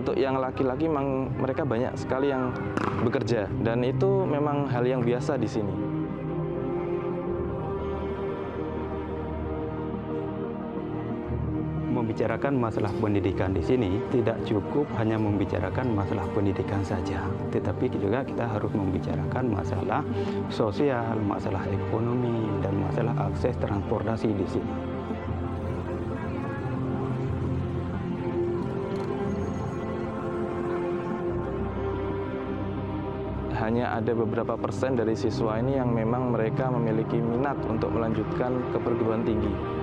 untuk yang laki-laki memang mereka banyak sekali yang bekerja dan itu memang hal yang biasa di sini. Membicarakan masalah pendidikan di sini tidak cukup hanya membicarakan masalah pendidikan saja, tetapi juga kita harus membicarakan masalah sosial, masalah ekonomi, dan masalah akses transportasi di sini. Hanya ada beberapa persen dari siswa ini yang memang mereka memiliki minat untuk melanjutkan ke perguruan tinggi.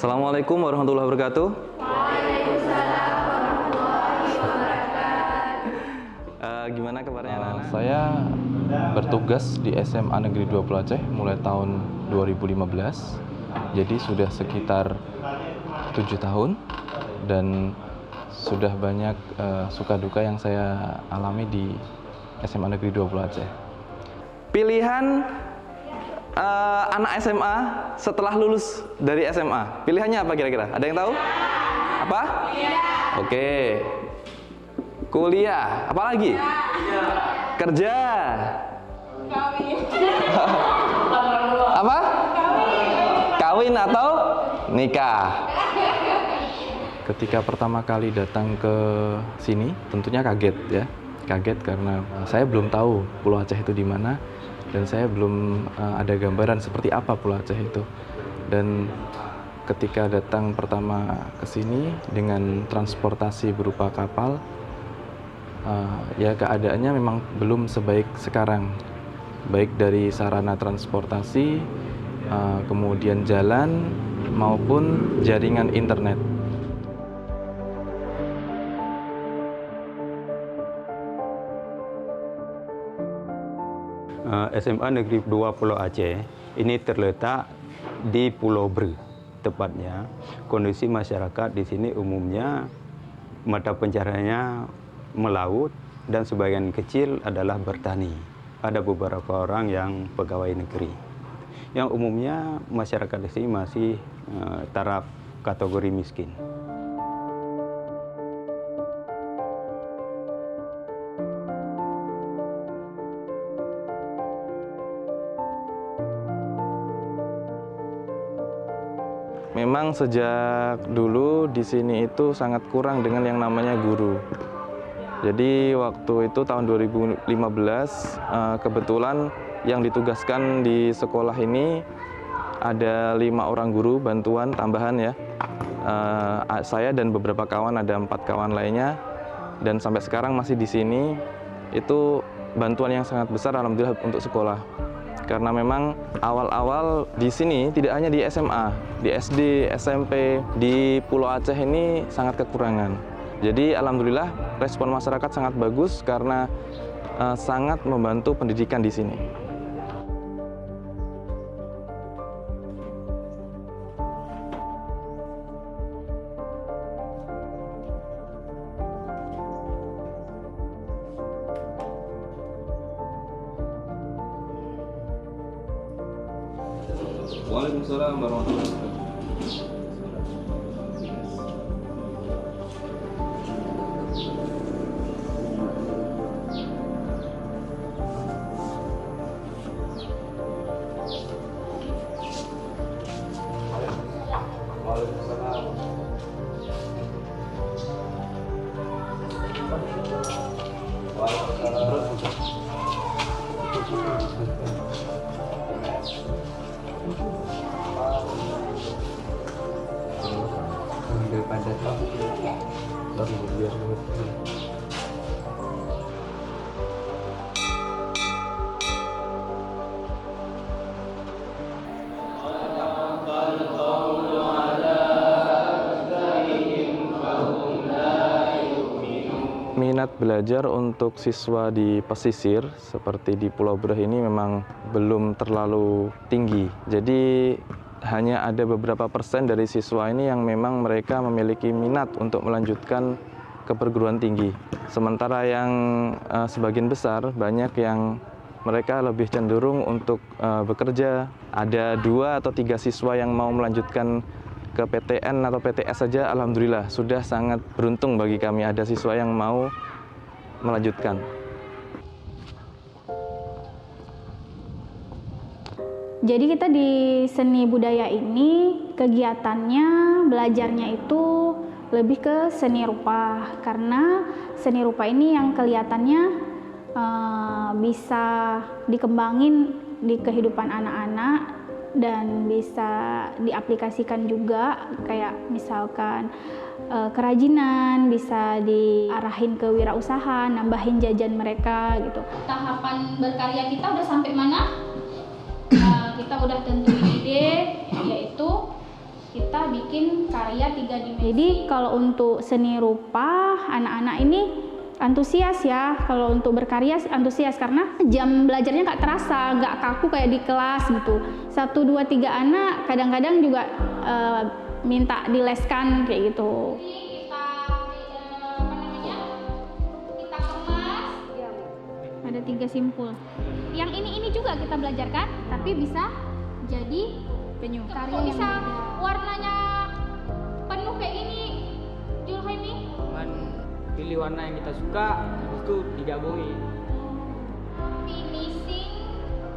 Assalamualaikum warahmatullahi wabarakatuh. Waalaikumsalam warahmatullahi wabarakatuh. Gimana kabarnya anak-anak? Saya bertugas di SMA Negeri 20 Aceh mulai tahun 2015. Jadi sudah sekitar 7 tahun dan sudah banyak suka duka yang saya alami di SMA Negeri 20 Aceh. Pilihan anak SMA setelah lulus dari SMA, pilihannya apa kira-kira? Ada yang tahu? Apa? Oke. Kuliah, apa lagi? Kerja. Apa? Kawin atau nikah. Ketika pertama kali datang ke sini, tentunya kaget ya. Kaget karena saya belum tahu Pulau Aceh itu di mana dan saya belum ada gambaran seperti apa Pulau Aceh itu. Dan ketika datang pertama ke sini dengan transportasi berupa kapal, ya keadaannya memang belum sebaik sekarang. Baik dari sarana transportasi, kemudian jalan maupun jaringan internet. SMA Negeri 2 Pulau Aceh ini terletak di Pulau Bre, tepatnya. Kondisi masyarakat di sini umumnya mata pencahariannya melaut dan sebagian kecil adalah bertani. Ada beberapa orang yang pegawai negeri. Yang umumnya masyarakat di sini masih taraf kategori miskin. Memang sejak dulu di sini itu sangat kurang dengan yang namanya guru. Jadi waktu itu tahun 2015 kebetulan yang ditugaskan di sekolah ini ada 5 orang guru bantuan tambahan ya. Saya dan beberapa kawan, ada 4 kawan lainnya, dan sampai sekarang masih di sini. Itu bantuan yang sangat besar alhamdulillah untuk sekolah. Karena memang awal-awal di sini tidak hanya di SMA, di SD, SMP, di Pulau Aceh ini sangat kekurangan. Jadi alhamdulillah respon masyarakat sangat bagus karena sangat membantu pendidikan di sini. Waalaikumsalam warahmatullahi wabarakatuh. Ntar biar Minat belajar untuk siswa di pesisir seperti di Pulau Breh ini memang belum terlalu tinggi. Jadi hanya ada beberapa persen dari siswa ini yang memang mereka memiliki minat untuk melanjutkan ke perguruan tinggi. Sementara yang sebagian besar banyak yang mereka lebih cenderung untuk bekerja. Ada 2 atau 3 siswa yang mau melanjutkan ke PTN atau PTS saja, alhamdulillah sudah sangat beruntung bagi kami ada siswa yang mau melanjutkan. Jadi kita di seni budaya ini kegiatannya, belajarnya itu lebih ke seni rupa, karena seni rupa ini yang kelihatannya bisa dikembangin di kehidupan anak-anak dan bisa diaplikasikan juga, kayak misalkan kerajinan bisa diarahin ke wirausaha, nambahin jajan mereka gitu. Tahapan berkarya kita udah sampai mana? Kita udah tentuin ide, yaitu kita bikin karya 3 dimensi. Jadi kalau untuk seni rupa, anak-anak ini antusias ya. Kalau untuk berkarya antusias karena jam belajarnya nggak terasa, nggak kaku kayak di kelas gitu. 1, 2, 3 anak kadang-kadang juga minta dileskan kayak gitu. Kita kita kemas. Ada 3 simpul. Yang ini juga kita belajarkan, tapi bisa jadi penyu. Karya Kok yang bisa beda. warnanya penuh kayak gini, Julhaimi? Pilih warna yang kita suka, habis itu digabungin. Finishing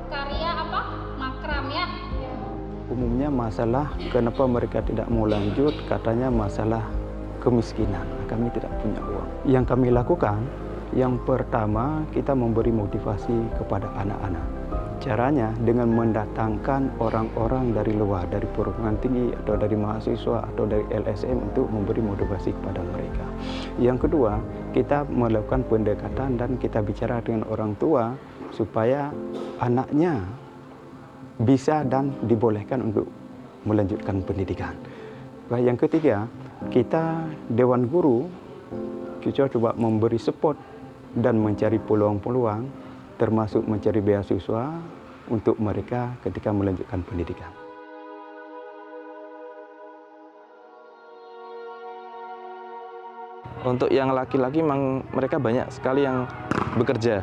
karya apa? Makram ya. Umumnya masalah kenapa mereka tidak mau lanjut, katanya masalah kemiskinan. Kami tidak punya uang. Yang kami lakukan, yang pertama kita memberi motivasi kepada anak-anak. Caranya dengan mendatangkan orang-orang dari luar, dari perguruan tinggi atau dari mahasiswa atau dari LSM untuk memberi motivasi kepada mereka. Yang kedua, kita melakukan pendekatan dan kita bicara dengan orang tua supaya anaknya bisa dan dibolehkan untuk melanjutkan pendidikan. Yang ketiga, kita Dewan Guru kita coba memberi support dan mencari peluang-peluang termasuk mencari beasiswa untuk mereka ketika melanjutkan pendidikan. Untuk yang laki-laki memang mereka banyak sekali yang bekerja.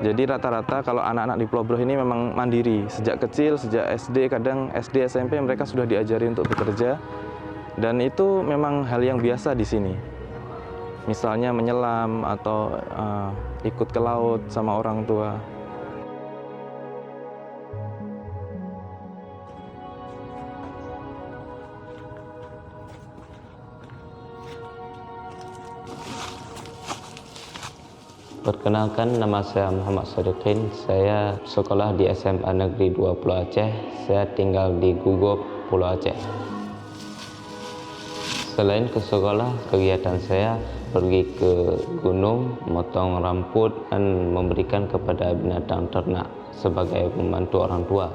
Jadi rata-rata kalau anak-anak di Pulau Breh ini memang mandiri. Sejak kecil, sejak SD, kadang SD, SMP mereka sudah diajari untuk bekerja. Dan itu memang hal yang biasa di sini. Misalnya menyelam atau ikut ke laut sama orang tua. Perkenalkan, nama saya Muhammad Sadiqin. Saya sekolah di SMA Negeri 2 Pulau Aceh. Saya tinggal di Gugup, Pulau Aceh. Selain ke sekolah, kegiatan saya pergi ke gunung, motong rambut, dan memberikan kepada binatang ternak sebagai pembantu orang tua.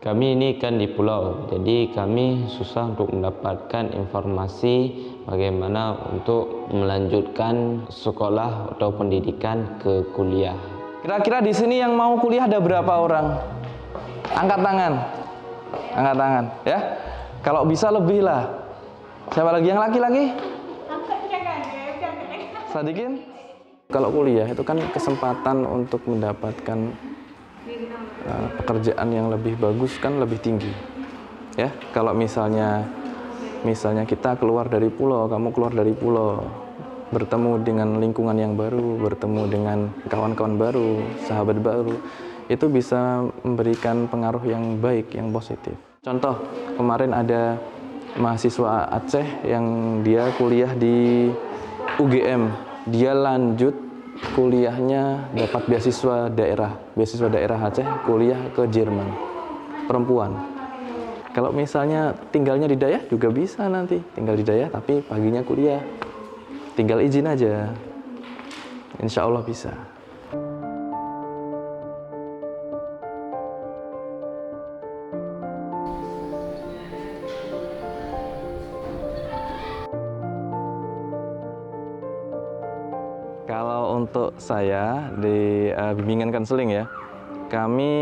Kami ini kan di pulau, jadi kami susah untuk mendapatkan informasi bagaimana untuk melanjutkan sekolah atau pendidikan ke kuliah. Kira-kira di sini yang mau kuliah ada berapa orang? Angkat tangan. Angkat tangan, ya. Kalau bisa lebih lah. Siapa lagi yang laki-laki? Sadikin? Kalau kuliah itu kan kesempatan untuk mendapatkan pekerjaan yang lebih bagus kan lebih tinggi. Ya, kalau misalnya kita keluar dari pulau, kamu keluar dari pulau, bertemu dengan lingkungan yang baru, bertemu dengan kawan-kawan baru, sahabat baru, itu bisa memberikan pengaruh yang baik, yang positif. Contoh, kemarin ada mahasiswa Aceh yang dia kuliah di UGM, dia lanjut kuliahnya dapat beasiswa daerah Aceh, kuliah ke Jerman, perempuan. Kalau misalnya tinggalnya di Dayah juga bisa nanti, tinggal di Dayah tapi paginya kuliah. Tinggal izin aja, insya Allah bisa. Kalau untuk saya di bimbingan konseling ya, kami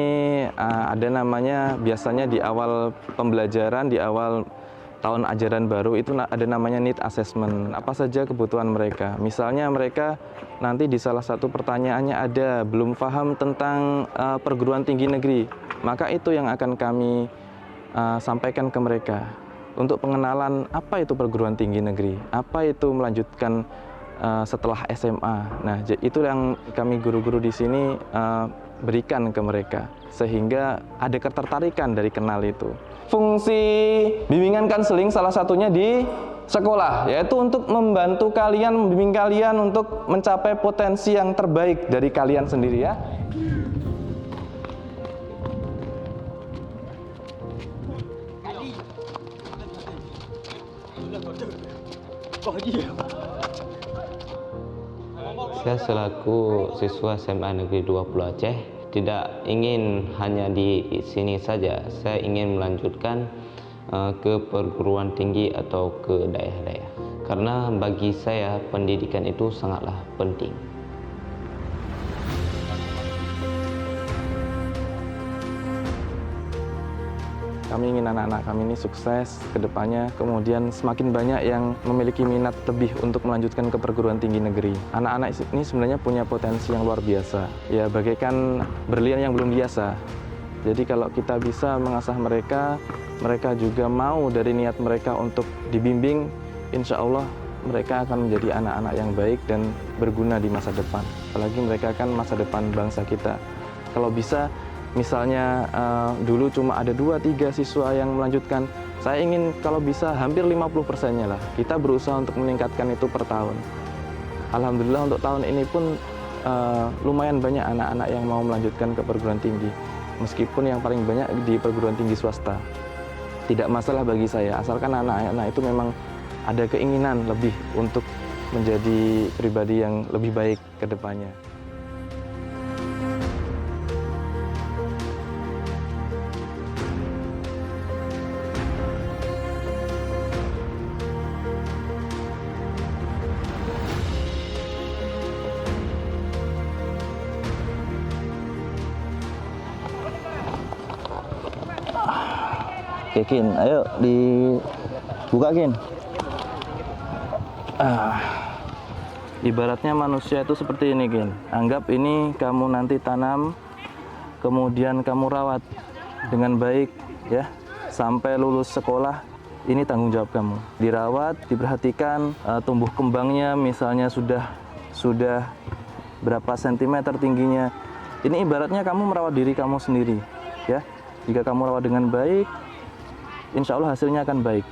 ada namanya biasanya di awal pembelajaran, di awal tahun ajaran baru itu ada namanya need assessment. Apa saja kebutuhan mereka. Misalnya mereka nanti di salah satu pertanyaannya ada belum paham tentang perguruan tinggi negeri. Maka itu yang akan kami sampaikan ke mereka. Untuk pengenalan apa itu perguruan tinggi negeri, apa itu melanjutkan setelah SMA. Nah, itu yang kami guru-guru di sini berikan ke mereka sehingga ada ketertarikan dari kenal itu. Fungsi bimbingan konseling salah satunya di sekolah, yaitu untuk membantu kalian, membimbing kalian untuk mencapai potensi yang terbaik dari kalian sendiri ya. Saya selaku siswa SMA Negeri 20 Aceh tidak ingin hanya di sini saja. Saya ingin melanjutkan ke perguruan tinggi atau ke daerah-daerah. Karena bagi saya pendidikan itu sangatlah penting. Kami ingin anak-anak kami ini sukses ke depannya, kemudian semakin banyak yang memiliki minat lebih untuk melanjutkan ke perguruan tinggi negeri. Anak-anak ini sebenarnya punya potensi yang luar biasa, ya bagaikan berlian yang belum biasa. Jadi kalau kita bisa mengasah mereka, mereka juga mau dari niat mereka untuk dibimbing, insya Allah mereka akan menjadi anak-anak yang baik dan berguna di masa depan. Apalagi mereka kan masa depan bangsa kita. Kalau bisa, misalnya dulu cuma ada 2-3 siswa yang melanjutkan, saya ingin kalau bisa hampir 50%-nya lah. Kita berusaha untuk meningkatkan itu per tahun. Alhamdulillah untuk tahun ini pun lumayan banyak anak-anak yang mau melanjutkan ke perguruan tinggi. Meskipun yang paling banyak di perguruan tinggi swasta. Tidak masalah bagi saya, asalkan anak-anak itu memang ada keinginan lebih untuk menjadi pribadi yang lebih baik ke depannya. Oke, Kin, ayo dibuka, Kin. Ibaratnya manusia itu seperti ini, Kin. Anggap ini kamu nanti tanam, kemudian kamu rawat dengan baik, ya, sampai lulus sekolah. Ini tanggung jawab kamu. Dirawat, diperhatikan, tumbuh kembangnya, misalnya sudah berapa sentimeter tingginya. Ini ibaratnya kamu merawat diri kamu sendiri, ya. Jika kamu rawat dengan baik, insya Allah hasilnya akan baik.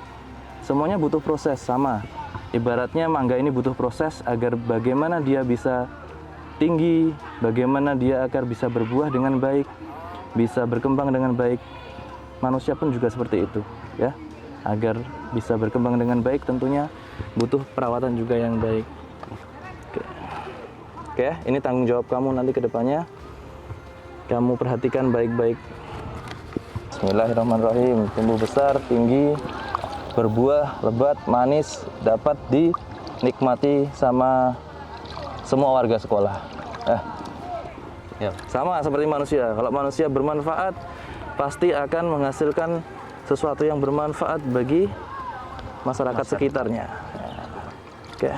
Semuanya butuh proses, sama. Ibaratnya mangga ini butuh proses agar bagaimana dia bisa tinggi, bagaimana dia agar bisa berbuah dengan baik, bisa berkembang dengan baik. Manusia pun juga seperti itu, ya. Agar bisa berkembang dengan baik tentunya butuh perawatan juga yang baik. Oke, ini tanggung jawab kamu nanti ke depannya. Kamu perhatikan baik-baik. Bismillahirrahmanirrahim. Tumbuh besar, tinggi, berbuah, lebat, manis, dapat dinikmati sama semua warga sekolah. Ya, sama seperti manusia. Kalau manusia bermanfaat, pasti akan menghasilkan sesuatu yang bermanfaat bagi masyarakat sekitarnya. Oke.